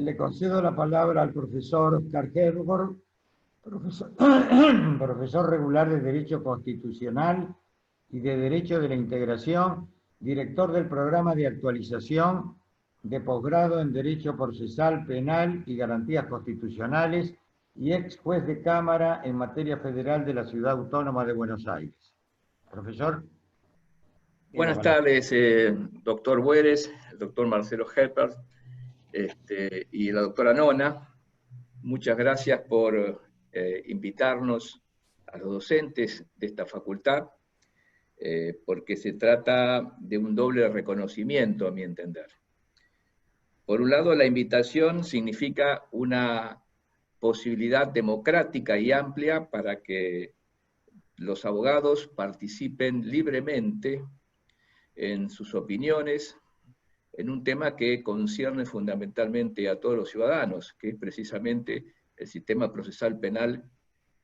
Le concedo la palabra al profesor Oscar Herborn, profesor, profesor regular de Derecho Constitucional y de Derecho de la Integración, director del programa de actualización de posgrado en Derecho Procesal Penal y Garantías Constitucionales y ex juez de Cámara en materia federal de la Ciudad Autónoma de Buenos Aires. Profesor. Buenas tardes, doctor Bueres, el doctor Marcelo Herpers y la doctora Nona. Muchas gracias por invitarnos a los docentes de esta facultad, porque se trata de un doble reconocimiento, a mi entender. Por un lado, la invitación significa una posibilidad democrática y amplia para que los abogados participen libremente en sus opiniones, en un tema que concierne fundamentalmente a todos los ciudadanos, que es precisamente el sistema procesal penal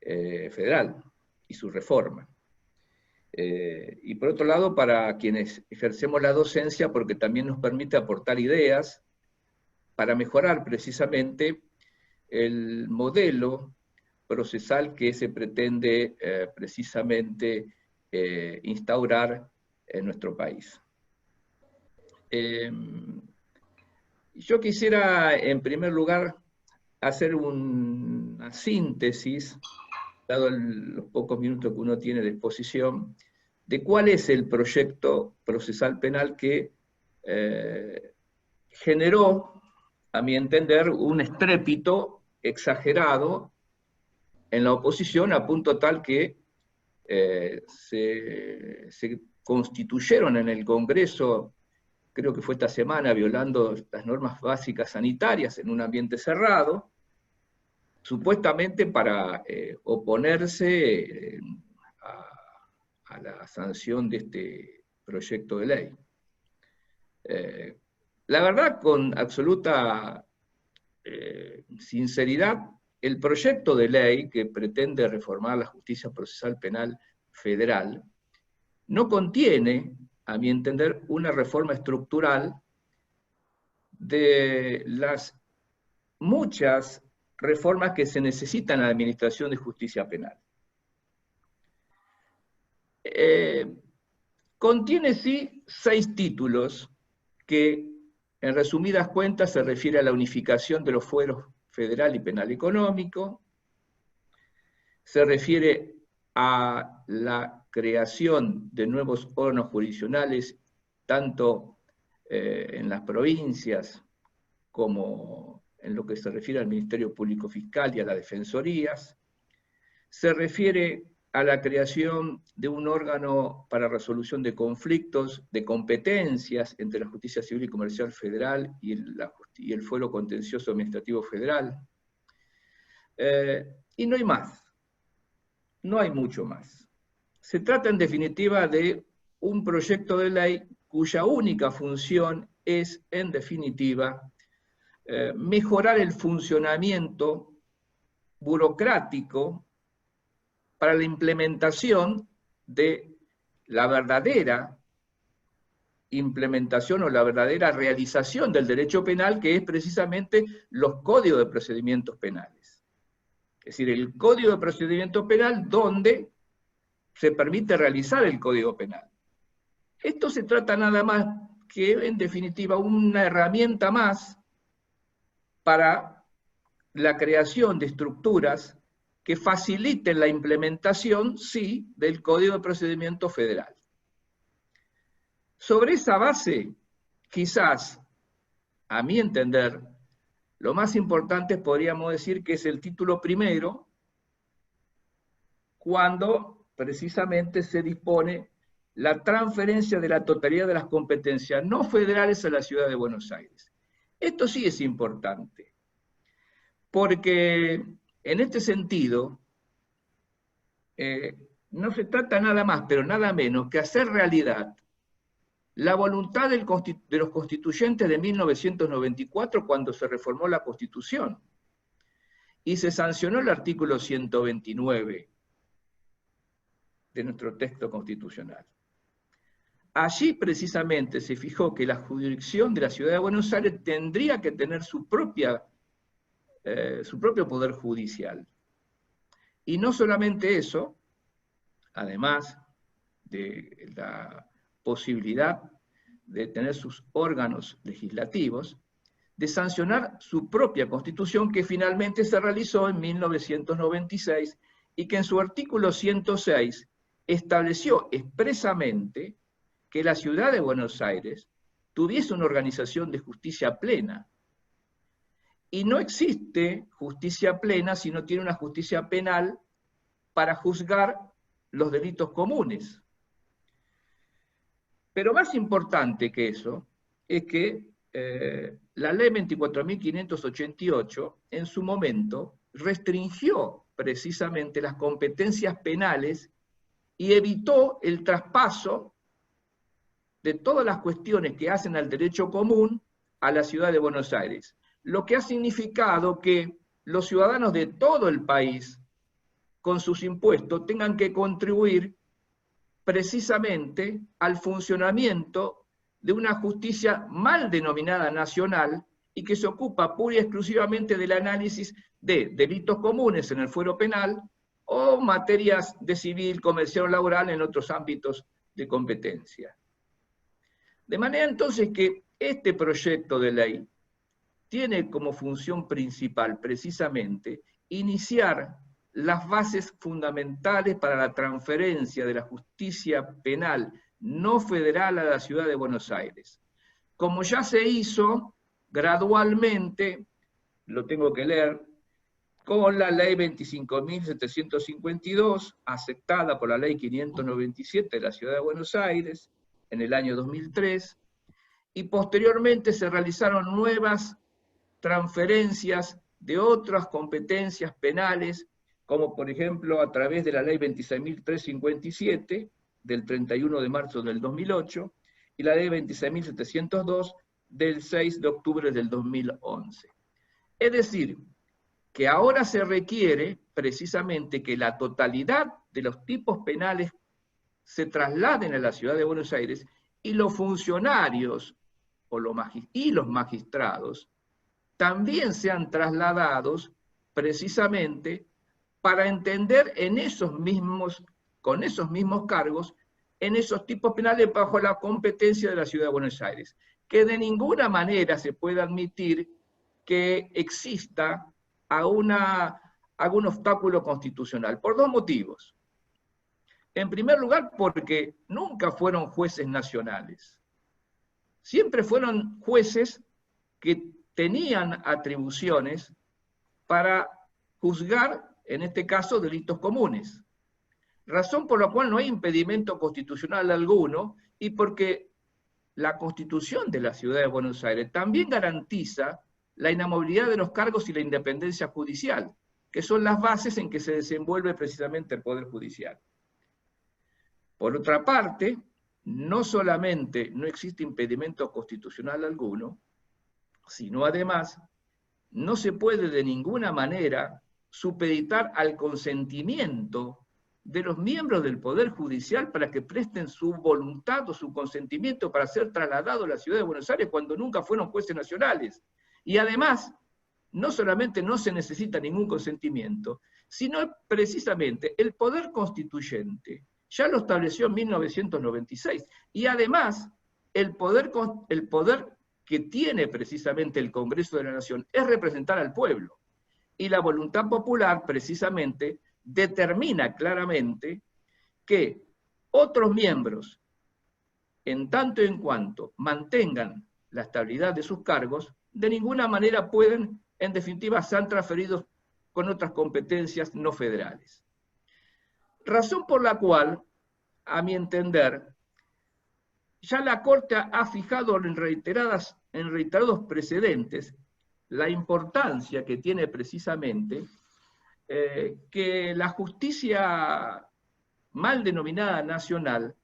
federal y su reforma. Y por otro lado, para quienes ejercemos la docencia, porque también nos permite aportar ideas para mejorar precisamente el modelo procesal que se pretende precisamente instaurar en nuestro país. Yo quisiera, en primer lugar, hacer una síntesis, dado los pocos minutos que uno tiene de exposición, de cuál es el proyecto procesal penal que generó, a mi entender, un estrépito exagerado en la oposición, a punto tal que se constituyeron en el Congreso, creo que fue esta semana, violando las normas básicas sanitarias en un ambiente cerrado, supuestamente para oponerse a la sanción de este proyecto de ley. La verdad, con absoluta sinceridad, el proyecto de ley que pretende reformar la justicia procesal penal federal no contiene, a mi entender, una reforma estructural de las muchas reformas que se necesitan en la administración de justicia penal. Contiene, sí, 6 títulos que, en resumidas cuentas, se refiere a la unificación de los fueros federal y penal económico, se refiere a la creación de nuevos órganos jurisdiccionales, tanto en las provincias como en lo que se refiere al Ministerio Público Fiscal y a las defensorías, se refiere a la creación de un órgano para resolución de conflictos, de competencias entre la Justicia Civil y Comercial Federal y el Fuero Contencioso Administrativo Federal. Y no hay más, no hay mucho más. Se trata en definitiva de un proyecto de ley cuya única función es, en definitiva, mejorar el funcionamiento burocrático para la implementación de la verdadera implementación o la verdadera realización del derecho penal, que es precisamente los códigos de procedimientos penales. Es decir, el Código de Procedimiento Penal donde se permite realizar el Código Penal. Esto se trata nada más que, en definitiva, una herramienta más para la creación de estructuras que faciliten la implementación, sí, del Código de Procedimiento Federal. Sobre esa base, quizás, a mi entender, lo más importante podríamos decir que es el título primero, cuando precisamente se dispone la transferencia de la totalidad de las competencias no federales a la Ciudad de Buenos Aires. Esto sí es importante, porque en este sentido no se trata nada más, pero nada menos, que hacer realidad la voluntad de los constituyentes de 1994 cuando se reformó la Constitución y se sancionó el artículo 129 de nuestro texto constitucional. allí precisamente se fijó que la jurisdicción de la Ciudad de Buenos Aires tendría que tener su propio poder judicial. Y no solamente eso, además de la posibilidad de tener sus órganos legislativos, de sancionar su propia constitución, que finalmente se realizó en 1996 y que en su artículo 106 estableció expresamente que la Ciudad de Buenos Aires tuviese una organización de justicia plena. Y no existe justicia plena si no tiene una justicia penal para juzgar los delitos comunes. Pero más importante que eso es que la ley 24.588 en su momento restringió precisamente las competencias penales y evitó el traspaso de todas las cuestiones que hacen al derecho común a la Ciudad de Buenos Aires, lo que ha significado que los ciudadanos de todo el país, con sus impuestos, tengan que contribuir precisamente al funcionamiento de una justicia mal denominada nacional y que se ocupa pura y exclusivamente del análisis de delitos comunes en el fuero penal o materias de civil, comercial o laboral en otros ámbitos de competencia. De manera entonces que este proyecto de ley tiene como función principal precisamente iniciar las bases fundamentales para la transferencia de la justicia penal no federal a la Ciudad de Buenos Aires. Como ya se hizo gradualmente, lo tengo que leer, con la ley 25.752, aceptada por la ley 597 de la Ciudad de Buenos Aires en el año 2003, y posteriormente se realizaron nuevas transferencias de otras competencias penales, como por ejemplo a través de la ley 26.357 del 31 de marzo del 2008 y la ley 26.702 del 6 de octubre del 2011. Es decir, que ahora se requiere precisamente que la totalidad de los tipos penales se trasladen a la Ciudad de Buenos Aires y los funcionarios y los magistrados también sean trasladados precisamente para entender con esos mismos cargos, en esos tipos penales bajo la competencia de la Ciudad de Buenos Aires, que de ninguna manera se puede admitir que exista algún obstáculo constitucional, por dos motivos. En primer lugar, porque nunca fueron jueces nacionales. Siempre fueron jueces que tenían atribuciones para juzgar, en este caso, delitos comunes. Razón por la cual no hay impedimento constitucional alguno y porque la Constitución de la Ciudad de Buenos Aires también garantiza la inamovilidad de los cargos y la independencia judicial, que son las bases en que se desenvuelve precisamente el Poder Judicial. Por otra parte, no solamente no existe impedimento constitucional alguno, sino además no se puede de ninguna manera supeditar al consentimiento de los miembros del Poder Judicial para que presten su voluntad o su consentimiento para ser trasladados a la Ciudad de Buenos Aires cuando nunca fueron jueces nacionales. Y además, no solamente no se necesita ningún consentimiento, sino precisamente el Poder Constituyente ya lo estableció en 1996. Y además, el poder que tiene precisamente el Congreso de la Nación es representar al pueblo. Y la voluntad popular precisamente determina claramente que otros miembros, en tanto y en cuanto mantengan la estabilidad de sus cargos, de ninguna manera pueden, en definitiva, ser transferidos con otras competencias no federales. Razón por la cual, a mi entender, ya la Corte ha fijado en reiterados precedentes la importancia que tiene precisamente que la justicia mal denominada nacional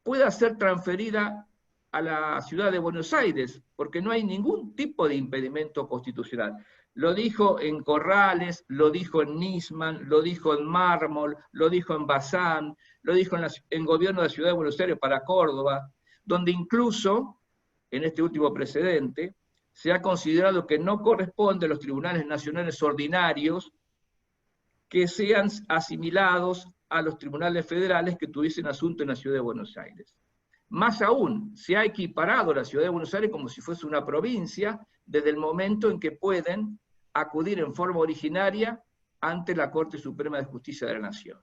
pueda ser transferida a la Ciudad de Buenos Aires, porque no hay ningún tipo de impedimento constitucional. Lo dijo en Corrales, lo dijo en Nisman, lo dijo en Mármol, lo dijo en Bazán, lo dijo en Gobierno de la Ciudad de Buenos Aires para Córdoba. donde incluso, en este último precedente, se ha considerado que no corresponde a los tribunales nacionales ordinarios que sean asimilados a los tribunales federales que tuviesen asunto en la Ciudad de Buenos Aires. Más aún, se ha equiparado la Ciudad de Buenos Aires como si fuese una provincia desde el momento en que pueden acudir en forma originaria ante la Corte Suprema de Justicia de la Nación.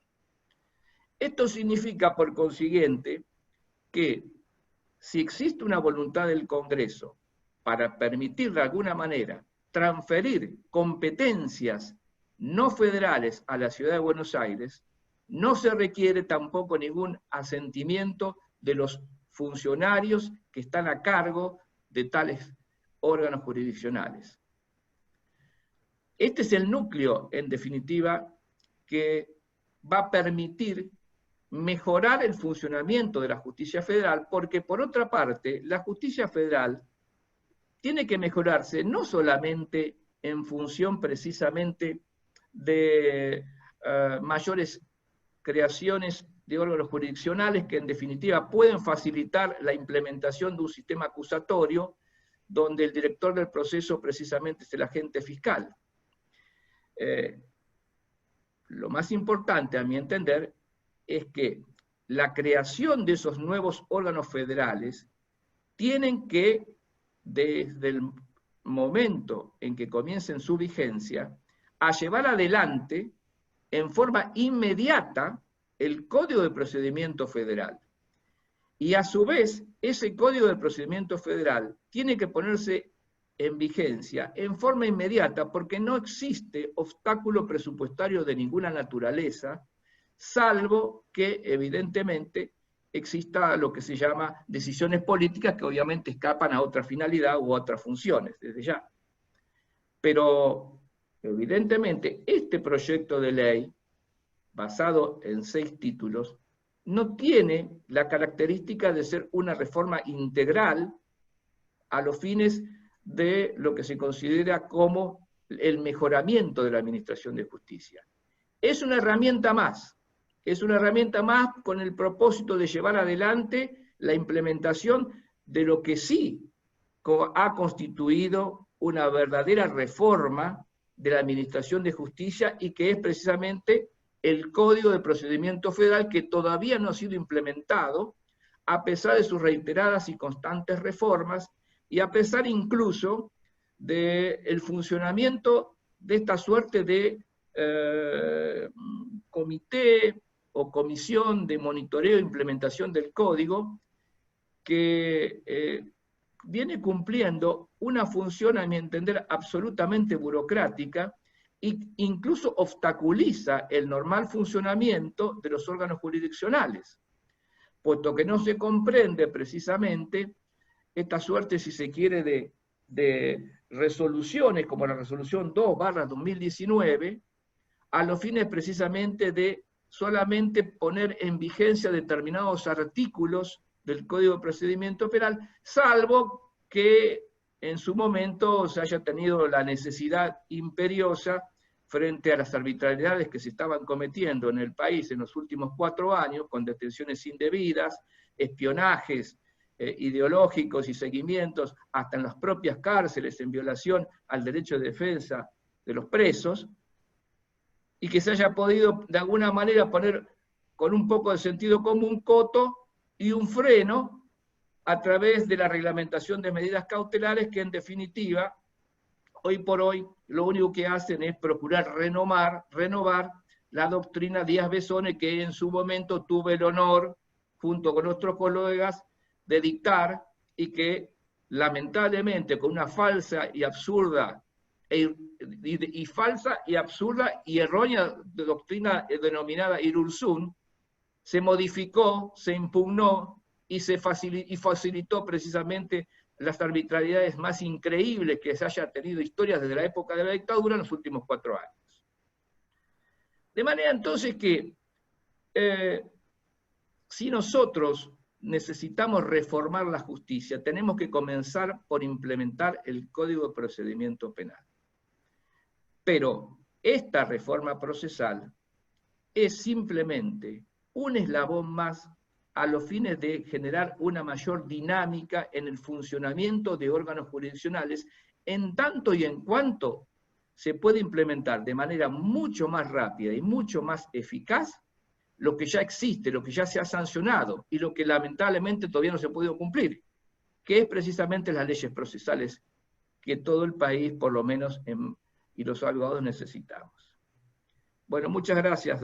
Esto significa, por consiguiente, que si existe una voluntad del Congreso para permitir de alguna manera transferir competencias no federales a la Ciudad de Buenos Aires, no se requiere tampoco ningún asentimiento de los funcionarios que están a cargo de tales órganos jurisdiccionales. Este es el núcleo, en definitiva, que va a permitir mejorar el funcionamiento de la justicia federal, porque por otra parte, la justicia federal tiene que mejorarse no solamente en función precisamente de mayores creaciones de órganos jurisdiccionales que en definitiva pueden facilitar la implementación de un sistema acusatorio donde el director del proceso precisamente es el agente fiscal. Lo más importante, a mi entender, es que la creación de esos nuevos órganos federales tienen que, desde el momento en que comiencen su vigencia, a llevar adelante en forma inmediata el Código de Procedimiento Federal. Y a su vez, ese Código de Procedimiento Federal tiene que ponerse en vigencia en forma inmediata porque no existe obstáculo presupuestario de ninguna naturaleza, salvo que evidentemente exista lo que se llama decisiones políticas que obviamente escapan a otra finalidad u otras funciones, desde ya. Pero evidentemente este proyecto de ley, basado en 6 títulos, no tiene la característica de ser una reforma integral a los fines de lo que se considera como el mejoramiento de la administración de justicia. Es una herramienta más con el propósito de llevar adelante la implementación de lo que sí ha constituido una verdadera reforma de la administración de justicia y que es precisamente el Código de Procedimiento Federal, que todavía no ha sido implementado, a pesar de sus reiteradas y constantes reformas, y a pesar incluso del funcionamiento de esta suerte de comité o comisión de monitoreo e implementación del código, que viene cumpliendo una función, a mi entender, absolutamente burocrática, e incluso obstaculiza el normal funcionamiento de los órganos jurisdiccionales, puesto que no se comprende precisamente esta suerte, si se quiere, de resoluciones, como la resolución 2/2019, a los fines precisamente de solamente poner en vigencia determinados artículos del Código de Procedimiento Penal, salvo que en su momento se haya tenido la necesidad imperiosa frente a las arbitrariedades que se estaban cometiendo en el país en los últimos 4 años, con detenciones indebidas, espionajes ideológicos y seguimientos hasta en las propias cárceles en violación al derecho de defensa de los presos, y que se haya podido de alguna manera poner con un poco de sentido común coto y un freno a través de la reglamentación de medidas cautelares que en definitiva, hoy por hoy, lo único que hacen es procurar renovar la doctrina Díaz-Besone que en su momento tuve el honor, junto con otros colegas, de dictar y que lamentablemente con una falsa y absurda y errónea doctrina denominada Irurzun, se modificó, se impugnó y facilitó precisamente las arbitrariedades más increíbles que se haya tenido historias desde la época de la dictadura en los últimos 4 años. De manera entonces que si nosotros necesitamos reformar la justicia, tenemos que comenzar por implementar el Código de Procedimiento Penal. Pero esta reforma procesal es simplemente un eslabón más a los fines de generar una mayor dinámica en el funcionamiento de órganos jurisdiccionales, en tanto y en cuanto se puede implementar de manera mucho más rápida y mucho más eficaz lo que ya existe, lo que ya se ha sancionado y lo que lamentablemente todavía no se ha podido cumplir, que es precisamente las leyes procesales que todo el país, por lo menos, y los abogados necesitamos. Bueno, muchas gracias.